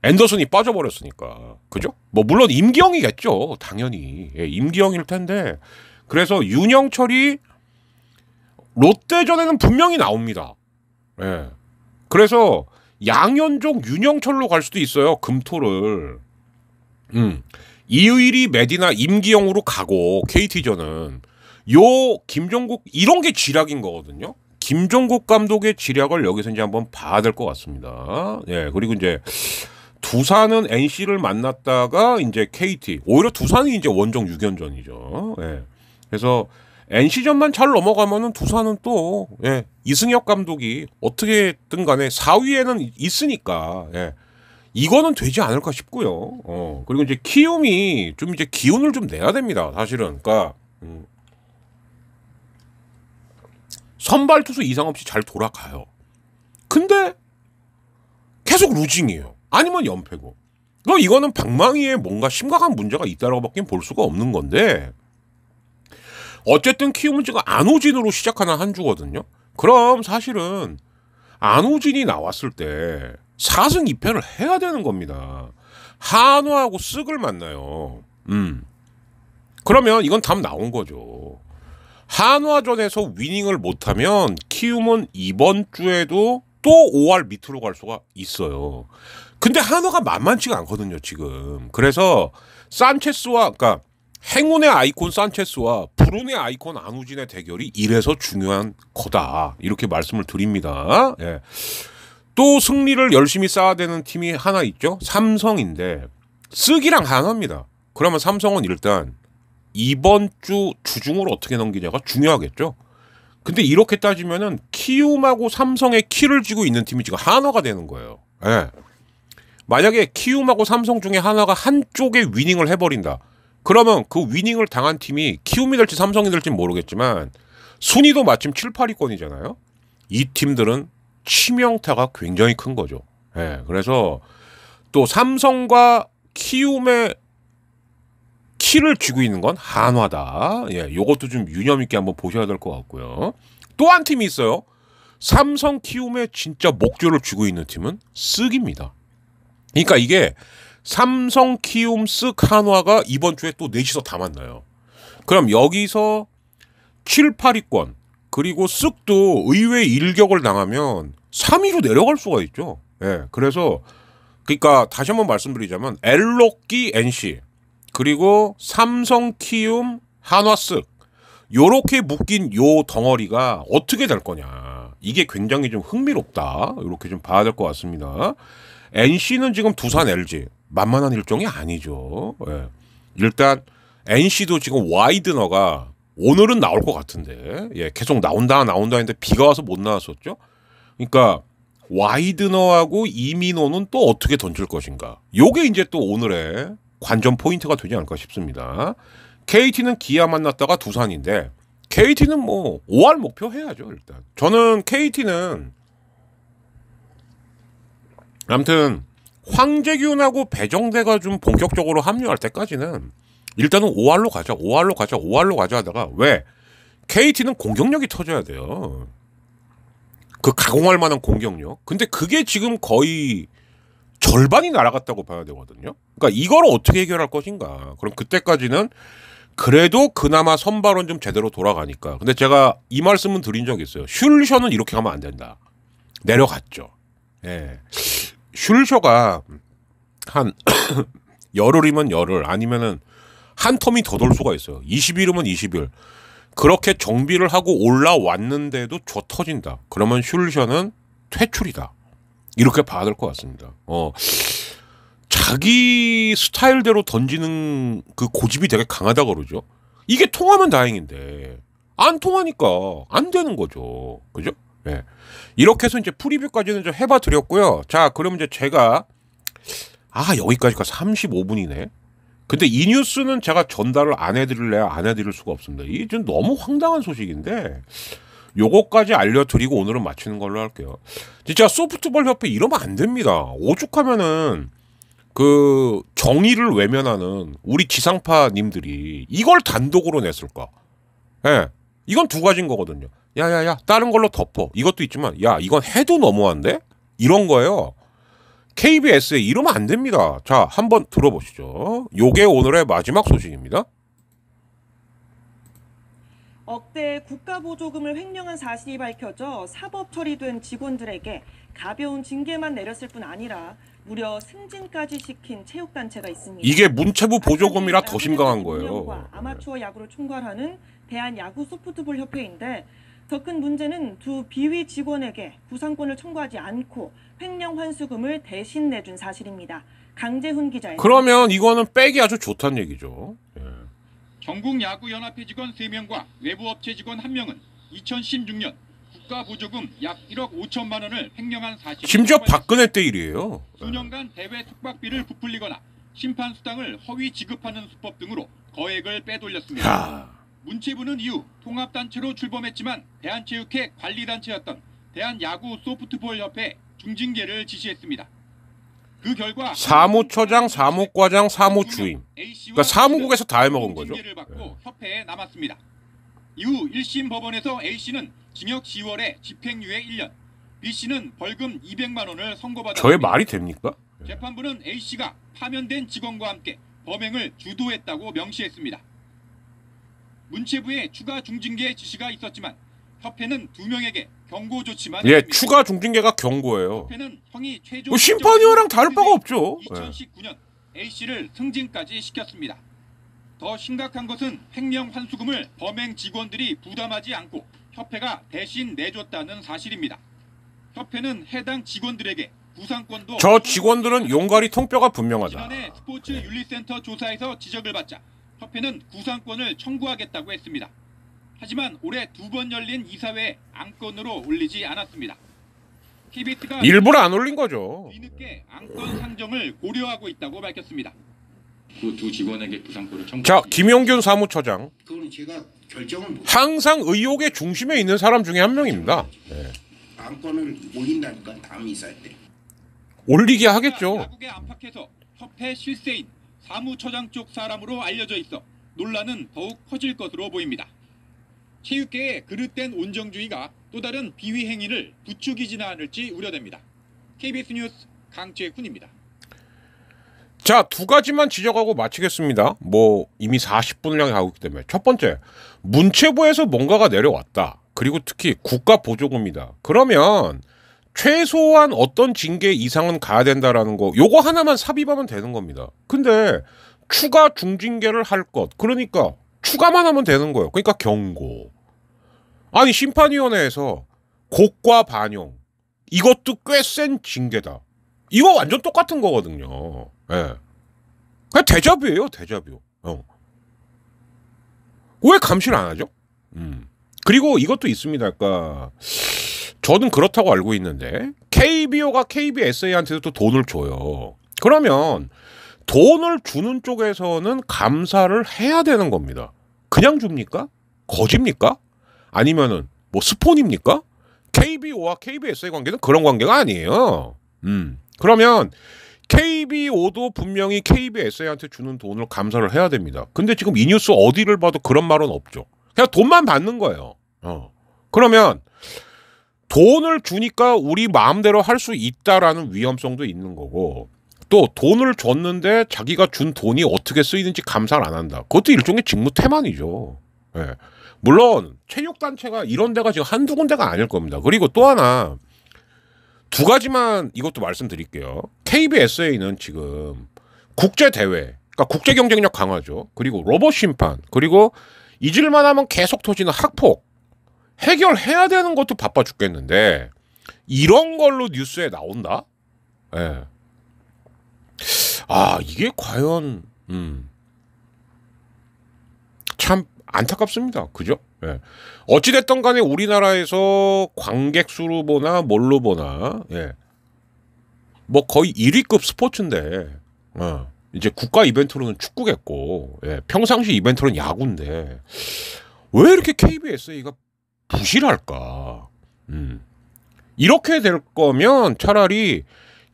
앤더슨이 빠져버렸으니까. 그죠? 뭐 물론 임기영이겠죠. 당연히. 예, 임기영일 텐데. 그래서 윤영철이 롯데전에는 분명히 나옵니다. 예. 그래서 양현종, 윤영철로 갈 수도 있어요. 금토를. 이의리, 메디나, 임기영으로 가고 KT전은 요 김종국 이런 게 지략인 거거든요. 김종국 감독의 지략을 여기서 이제 한번 봐야 될 것 같습니다. 예, 그리고 이제 두산은 NC를 만났다가 이제 KT. 오히려 두산이 이제 원정 6연전이죠. 예. 그래서 NC전만 잘 넘어가면은 두산은 또 예, 이승엽 감독이 어떻게든 간에 4위에는 있으니까 예. 이거는 되지 않을까 싶고요. 그리고 이제 키움이 좀 이제 기운을 좀 내야 됩니다. 사실은. 그러니까 선발 투수 이상 없이 잘 돌아가요. 근데 계속 루징이에요. 아니면 연패고. 그럼 이거는 방망이에 뭔가 심각한 문제가 있다라고밖에 볼 수가 없는 건데 어쨌든 키움은 지금 안우진으로 시작하는 한 주거든요. 그럼 사실은 안우진이 나왔을 때 4승 2패를 해야 되는 겁니다. 한화하고 쓱을 만나요. 그러면 이건 답 나온 거죠. 한화전에서 위닝을 못하면 키움은 이번 주에도 또 5할 밑으로 갈 수가 있어요. 근데 한화가 만만치가 않거든요, 지금. 그래서 산체스와 그러니까 행운의 아이콘 산체스와 불운의 아이콘 안우진의 대결이 이래서 중요한 거다. 이렇게 말씀을 드립니다. 예. 또 승리를 열심히 쌓아야 되는 팀이 하나 있죠. 삼성인데 쓱이랑 한화입니다. 그러면 삼성은 일단 이번 주 주중으로 어떻게 넘기냐가 중요하겠죠. 근데 이렇게 따지면은 키움하고 삼성의 키를 쥐고 있는 팀이 지금 한화가 되는 거예요. 예. 만약에 키움하고 삼성 중에 하나가 한쪽에 위닝을 해버린다. 그러면 그 위닝을 당한 팀이 키움이 될지 삼성이 될지 모르겠지만 순위도 마침 7, 8위권이잖아요. 이 팀들은 치명타가 굉장히 큰 거죠. 예. 그래서 또 삼성과 키움의 키를 쥐고 있는 건 한화다. 예, 요것도 좀 유념 있게 한번 보셔야 될 것 같고요. 또 한 팀이 있어요. 삼성 키움의 진짜 목줄을 쥐고 있는 팀은 쓱입니다. 그러니까 이게 삼성 키움 쓱 한화가 이번 주에 또 넷이서 다 만나요. 그럼 여기서 7, 8위권 그리고 쓱도 의외 일격을 당하면 3위로 내려갈 수가 있죠. 예, 그래서 그러니까 다시 한번 말씀드리자면 엘로끼 NC 그리고 삼성 키움 한화 쓱 요렇게 묶인 요 덩어리가 어떻게 될 거냐. 이게 굉장히 좀 흥미롭다. 이렇게 좀 봐야 될 것 같습니다. NC는 지금 두산 LG 만만한 일정이 아니죠. 예. 일단 NC도 지금 와이드너가 오늘은 나올 것 같은데 예, 계속 나온다 했는데 비가 와서 못 나왔었죠. 그러니까 와이드너하고 이민호는 또 어떻게 던질 것인가. 요게 이제 또 오늘의 관전 포인트가 되지 않을까 싶습니다. KT는 기아 만났다가 두산인데 KT는 뭐 5할 목표 해야죠. 일단 저는 KT는 아무튼 황재균하고 배정대가 좀 본격적으로 합류할 때까지는 일단은 5할로 가자 하다가 왜 KT는 공격력이 터져야 돼요. 그 가공할 만한 공격력. 근데 그게 지금 거의 절반이 날아갔다고 봐야 되거든요. 그러니까 이걸 어떻게 해결할 것인가. 그럼 그때까지는 그래도 그나마 선발은 좀 제대로 돌아가니까. 근데 제가 이 말씀은 드린 적이 있어요. 슐셔는 이렇게 가면 안 된다. 내려갔죠. 예. 슐셔가 한 열흘이면 열흘 아니면은 한 텀이 더 돌 수가 있어요. 20일이면 20일. 그렇게 정비를 하고 올라왔는데도 줘 터진다. 그러면 슐셔는 퇴출이다. 이렇게 봐야 될 것 같습니다. 자기 스타일대로 던지는 그 고집이 되게 강하다 그러죠. 이게 통하면 다행인데 안 통하니까 안 되는 거죠. 그죠? 네. 이렇게 해서 이제 프리뷰까지는 좀 해봐 드렸고요. 자, 그럼 이제 제가 여기까지가 35분이네. 근데 이 뉴스는 제가 전달을 안 해드릴래야 안 해드릴 수가 없습니다. 이게 좀 너무 황당한 소식인데 요거까지 알려드리고 오늘은 마치는 걸로 할게요. 진짜 소프트볼 협회 이러면 안 됩니다. 오죽하면은 그 정의를 외면하는 우리 지상파님들이 이걸 단독으로 냈을까? 예, 이건 두 가지인 거거든요. 야야야, 다른 걸로 덮어. 이것도 있지만 야, 이건 해도 너무한데? 이런 거예요. KBS에 이러면 안 됩니다. 자, 한번 들어보시죠. 요게 오늘의 마지막 소식입니다. 억대 국가보조금을 횡령한 사실이 밝혀져 사법 처리된 직원들에게 가벼운 징계만 내렸을 뿐 아니라 무려 승진까지 시킨 체육단체가 있습니다. 이게 문체부 보조금이라 더 심각한 거예요. 아마추어 야구를 총괄하는 대한야구 소프트볼 협회인데 더 큰 문제는 두 비위 직원에게 구상권을 청구하지 않고 횡령 환수금을 대신 내준 사실입니다. 강재훈 기자의. 그러면 이거는 빼기 아주 좋다는 얘기죠. 예. 전국야구연합회 직원 3명과 외부업체 직원 1명은 2016년 국가보조금 약 1억 5천만 원을 횡령한 사실. 심지어 박근혜 때 일이에요. 수년간 대회 숙박비를 부풀리거나 심판 수당을 허위 지급하는 수법 등으로 거액을 빼돌렸습니다. 문체부는 이후 통합단체로 출범했지만 대한체육회 관리단체였던 대한야구 소프트볼 협회 중징계를 지시했습니다. 그 결과 사무처장, 사무과장, 사무주임. 그러니까 사무국에서 다 해먹은 거죠. 징계를 받고 협회에 남았습니다. 이후 1심 법원에서 A씨는 징역 10월에 집행유예 1년, B씨는 벌금 200만 원을 선고받았습니다. 저의 말이 됩니까? 재판부는 A씨가 파면된 직원과 함께 범행을 주도했다고 명시했습니다. 문체부의 추가 중징계 지시가 있었지만 협회는 2명에게 경고 조치만 했습니다. 추가 중징계가 경고예요. 협회는 형이 최종 심판위원랑 다를 바가 없죠. 2019년 A씨를 승진까지 시켰습니다. 더 심각한 것은 횡령 환수금을 범행 직원들이 부담하지 않고 협회가 대신 내줬다는 사실입니다. 협회는 해당 직원들에게 구상권도. 저 직원들은 용가리 통뼈가 분명하다. 지난해 스포츠 윤리센터 조사에서 지적을 받자 협회는 구상권을 청구하겠다고 했습니다. 하지만 올해 2번 열린 이사회 안건으로 올리지 않았습니다. KBS가 일부러 안 올린 거죠. 뒤늦게 안건 상정을 고려하고 있다고 밝혔습니다. 그 두 직원에게 부상표를 청구. 자, 김용균 사무처장. 그거는 제가 결정을 못. 항상 의혹의 중심에 있는 사람 중에 한 명입니다. 네. 안건을 올린다니까 다음 이사회 때. 올리게 하겠죠. 야구계 안팎에서 협회 실세인 사무처장 쪽 사람으로 알려져 있어 논란은 더욱 커질 것으로 보입니다. 체육계의 그릇된 온정주의가 또 다른 비위 행위를 부추기지는 않을지 우려됩니다. KBS 뉴스 강재훈입니다. 자, 두 가지만 지적하고 마치겠습니다. 뭐 이미 40분을 향해 가고 있기 때문에. 첫 번째, 문체부에서 뭔가가 내려왔다. 그리고 특히 국가보조금이다. 그러면 최소한 어떤 징계 이상은 가야 된다라는 거, 요거 하나만 삽입하면 되는 겁니다. 근데 추가 중징계를 할 것, 그러니까 추가만 하면 되는 거예요. 그러니까 경고. 아니, 심판위원회에서 고과 반영, 이것도 꽤 센 징계다. 이거 완전 똑같은 거거든요. 예. 네. 그냥 데자뷰예요, 데자뷰. 왜 감시를 안 하죠? 그리고 이것도 있습니다. 그러니까 저는 그렇다고 알고 있는데 KBO가 KBSA한테도 또 돈을 줘요. 그러면 돈을 주는 쪽에서는 감사를 해야 되는 겁니다. 그냥 줍니까? 거짓입니까? 아니면은 뭐 스폰입니까? KBO와 KBSA 관계는 그런 관계가 아니에요. 그러면 KBO도 분명히 KBSA한테 주는 돈을 감사를 해야 됩니다. 근데 지금 이 뉴스 어디를 봐도 그런 말은 없죠. 그냥 돈만 받는 거예요. 그러면 돈을 주니까 우리 마음대로 할 수 있다라는 위험성도 있는 거고, 또 돈을 줬는데 자기가 준 돈이 어떻게 쓰이는지 감사를 안 한다. 그것도 일종의 직무태만이죠. 예. 물론 체육단체가 이런 데가 지금 한두 군데가 아닐 겁니다. 그리고 또 하나, 두 가지만 이것도 말씀드릴게요. KBSA는 지금 국제대회, 그러니까 국제경쟁력 강화죠. 그리고 로봇 심판, 그리고 잊을만 하면 계속 터지는 학폭 해결해야 되는 것도 바빠 죽겠는데 이런 걸로 뉴스에 나온다? 예. 아, 이게 과연 참 안타깝습니다. 그죠? 예. 어찌됐든 간에 우리나라에서 관객 수로 보나 뭘로 보나, 예. 뭐 거의 1위급 스포츠인데, 이제 국가 이벤트로는 축구겠고, 예. 평상시 이벤트로는 야구인데, 왜 이렇게 KBSA가 부실할까? 이렇게 될 거면 차라리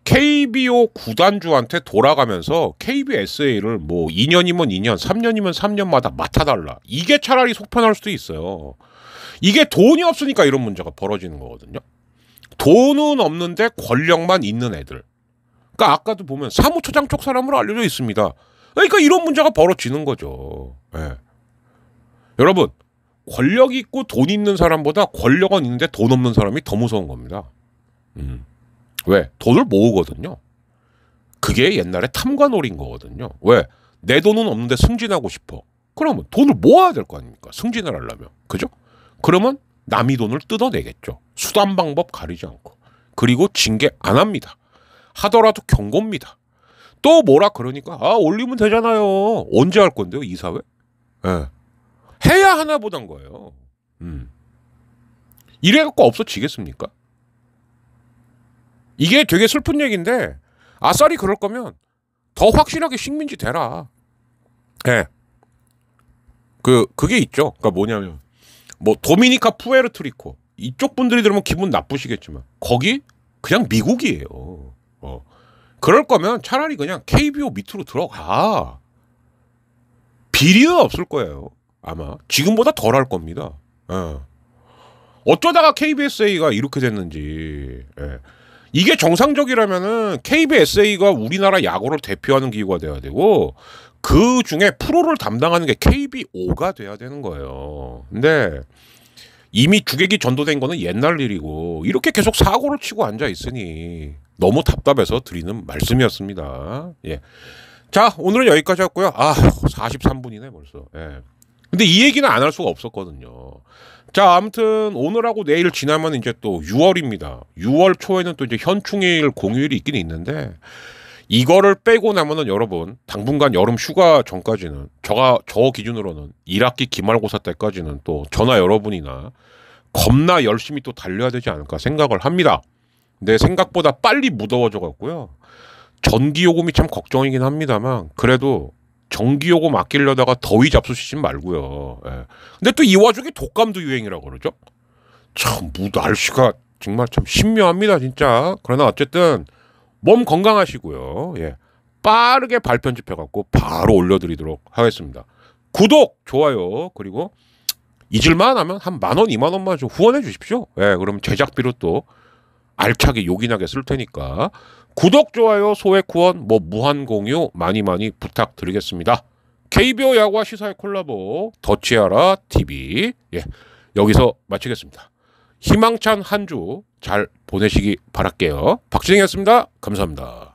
KBO 구단주한테 돌아가면서 KBSA를 뭐 2년이면 2년, 3년이면 3년마다 맡아달라. 이게 차라리 속편할 수도 있어요. 이게 돈이 없으니까 이런 문제가 벌어지는 거거든요. 돈은 없는데 권력만 있는 애들. 그러니까 아까도 보면 사무처장 쪽 사람으로 알려져 있습니다. 그러니까 이런 문제가 벌어지는 거죠. 예. 여러분, 권력 있고 돈 있는 사람보다 권력은 있는데 돈 없는 사람이 더 무서운 겁니다. 왜? 돈을 모으거든요. 그게 옛날에 탐관오리인 거거든요. 왜? 내 돈은 없는데 승진하고 싶어. 그러면 돈을 모아야 될 거 아닙니까? 승진을 하려면. 그죠? 그러면 남의 돈을 뜯어내겠죠. 수단 방법 가리지 않고. 그리고 징계 안 합니다. 하더라도 경고입니다. 또 뭐라 그러니까 올리면 되잖아요. 언제 할 건데요? 이사회? 예. 해야 하나 보단 거예요. 이래갖고 없어지겠습니까? 이게 되게 슬픈 얘기인데 아싸리 그럴 거면 더 확실하게 식민지 되라. 예. 그게 있죠. 그러니까 뭐냐면 뭐 도미니카 푸에르토리코 이쪽 분들이 들으면 기분 나쁘시겠지만 거기 그냥 미국이에요. 그럴 거면 차라리 그냥 KBO 밑으로 들어가. 비리는 없을 거예요. 아마 지금보다 덜 할 겁니다. 어쩌다가 KBSA가 이렇게 됐는지. 예. 이게 정상적이라면은 KBSA가 우리나라 야구를 대표하는 기구가 돼야 되고 그 중에 프로를 담당하는 게 KBO가 돼야 되는 거예요. 근데 이미 주객이 전도된 거는 옛날 일이고 이렇게 계속 사고를 치고 앉아 있으니 너무 답답해서 드리는 말씀이었습니다. 예. 자, 오늘은 여기까지 했고요. 43분이네 벌써. 예. 근데 이 얘기는 안 할 수가 없었거든요. 자, 아무튼 오늘하고 내일 지나면 이제 또 6월입니다. 6월 초에는 또 이제 현충일 공휴일이 있긴 있는데 이거를 빼고 나면은 여러분 당분간 여름 휴가 전까지는 저 기준으로는 1학기 기말고사 때까지는 또 저나 여러분이나 겁나 열심히 또 달려야 되지 않을까 생각을 합니다. 근데 생각보다 빨리 무더워져 갖고요. 전기요금이 참 걱정이긴 합니다만 그래도 전기요금 아끼려다가 더위 잡수시지 말고요. 예. 근데 또 이 와중에 독감도 유행이라고 그러죠. 참 날씨가 정말 참 신묘합니다 진짜. 그러나 어쨌든 몸 건강하시고요. 예. 빠르게 발편집해갖고 바로 올려드리도록 하겠습니다. 구독, 좋아요, 그리고 잊을만 하면 한 10,000원, 20,000원만 좀 후원해 주십시오. 예, 그럼 제작비로 또 알차게 요긴하게 쓸 테니까 구독, 좋아요, 소액 후원, 무한 공유 많이 부탁드리겠습니다. KBO 야구와 시사의 콜라보 더치아라 TV 여기서 마치겠습니다. 희망찬 한 주 잘 보내시기 바랄게요. 박진영이었습니다. 감사합니다.